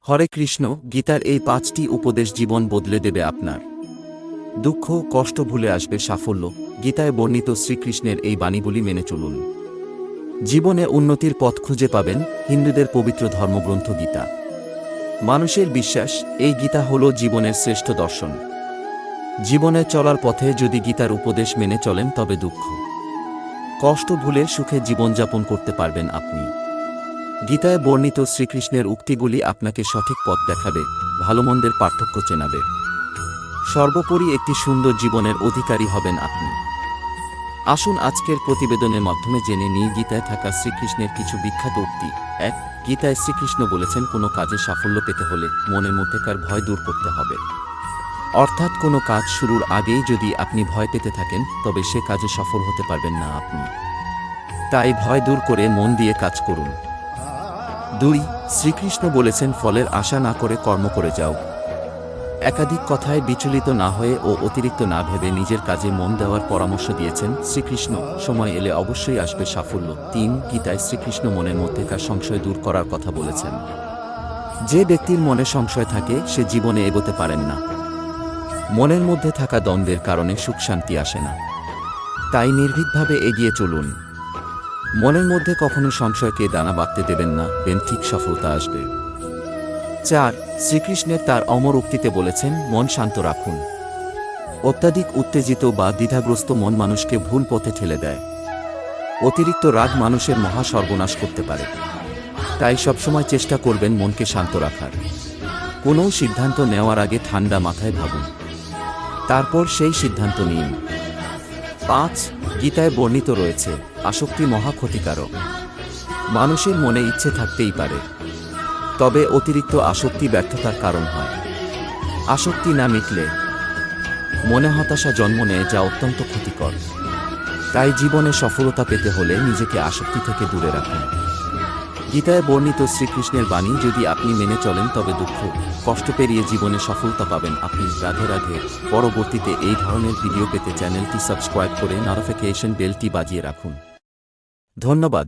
হরে কৃষ্ণ। গীতার এই 5টি উপদেশ জীবন বদলে দেবে আপনার। দুঃখ কষ্ট ভুলে আসবে সাফল্য। গীতায় বর্ণিত শ্রীকৃষ্ণের এই বাণীগুলি মেনে চলুন, জীবনে উন্নতির পথ খুঁজে পাবেন। হিন্দুদের পবিত্র ধর্মগ্রন্থ গীতা। মানুষের বিশ্বাস, এই গীতা হল জীবনের শ্রেষ্ঠ দর্শন। জীবনে চলার পথে যদি গীতার উপদেশ মেনে চলেন তবে দুঃখ কষ্ট ভুলে সুখে জীবনযাপন করতে পারবেন আপনি। গীতায় বর্ণিত শ্রীকৃষ্ণের উক্তিগুলি আপনাকে সঠিক পথ দেখাবে, ভালোমন্দের পার্থক্য চেনাবে। সর্বোপরি একটি সুন্দর জীবনের অধিকারী হবেন আপনি। আসুন আজকের প্রতিবেদনের মাধ্যমে জেনে নিই গীতায় থাকা শ্রীকৃষ্ণের কিছু বিখ্যাত উক্তি। 1. গীতায় শ্রীকৃষ্ণ বলেছেন, কোনো কাজে সাফল্য পেতে হলে মনের মধ্যেকার ভয় দূর করতে হবে। অর্থাৎ কোনো কাজ শুরুর আগেই যদি আপনি ভয় পেতে থাকেন তবে সে কাজে সফল হতে পারবেন না আপনি। তাই ভয় দূর করে মন দিয়ে কাজ করুন। 2. শ্রীকৃষ্ণ বলেছেন, ফলের আশা না করে কর্ম করে যাও। একাধিক কথায় বিচলিত না হয়ে ও অতিরিক্ত না ভেবে নিজের কাজে মন দেওয়ার পরামর্শ দিয়েছেন শ্রীকৃষ্ণ। সময় এলে অবশ্যই আসবে সাফল্য। 3. গীতায় শ্রীকৃষ্ণ মনের মধ্যেকার সংশয় দূর করার কথা বলেছেন। যে ব্যক্তির মনে সংশয় থাকে সে জীবনে এগোতে পারেন না। মনের মধ্যে থাকা দ্বন্দ্বের কারণে সুখ শান্তি আসে না। তাই নির্ভীকভাবে এগিয়ে চলুন। মনের মধ্যে কখনো সংশয়কে দানা বাঁধতে দেবেন না, ঠিক সফলতা আসবে। 4. শ্রীকৃষ্ণের তার অমর উক্তিতে বলেছেন, মন শান্ত রাখুন। অত্যাধিক উত্তেজিত বা দ্বিধাগ্রস্ত মন মানুষকে ভুল পথে ঠেলে দেয়। অতিরিক্ত রাগ মানুষের মহা সর্বনাশ করতে পারে। তাই সবসময় চেষ্টা করবেন মনকে শান্ত রাখার। কোনো সিদ্ধান্ত নেওয়ার আগে ঠান্ডা মাথায় ভাবুন, তারপর সেই সিদ্ধান্ত নিন। 5. গীতায় বর্ণিত রয়েছে, আসক্তি মহা ক্ষতিকারক। মানুষের মনে ইচ্ছে থাকতেই পারে, তবে অতিরিক্ত আসক্তি ব্যর্থতার কারণ হয়। আসক্তি না মিটলে মনে হতাশা জন্ম নেয়, যা অত্যন্ত ক্ষতিকর। তাই জীবনে সফলতা পেতে হলে নিজেকে আসক্তি থেকে দূরে রাখুন। গীতায় বর্ণিত শ্রীকৃষ্ণের বাণী যদি আপনি মেনে চলেন তবে দুঃখ কষ্ট পেরিয়ে জীবনে সফলতা পাবেন আপনি। রাধে রাধে। পরবর্তীতে এই ধরনের ভিডিও পেতে চ্যানেলটি সাবস্ক্রাইব করে নোটিফিকেশন বেলটি বাজিয়ে রাখুন। ধন্যবাদ।